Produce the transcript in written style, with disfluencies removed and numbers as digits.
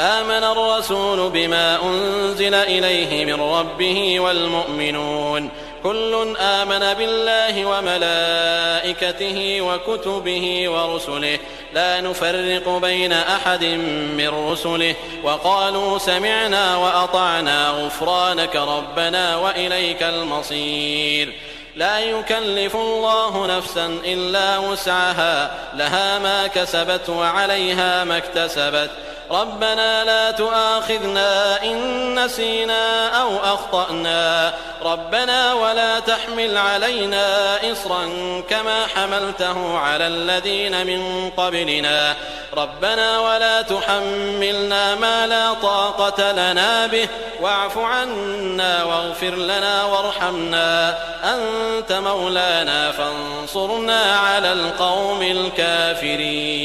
آمن الرسول بما أنزل إليه من ربه والمؤمنون كل آمن بالله وملائكته وكتبه ورسله لا نفرق بين أحد من رسله وقالوا سمعنا وأطعنا غفرانك ربنا وإليك المصير. لا يكلف الله نفسا إلا وسعها لها ما كسبت وعليها ما اكتسبت ربنا لا تؤاخذنا إن نسينا أو أخطأنا ربنا ولا تحمل علينا إصرا كما حملته على الذين من قبلنا ربنا ولا تحملنا ما لا طاقة لنا به واعف عنا واغفر لنا وارحمنا أنت مولانا فانصرنا على القوم الكافرين.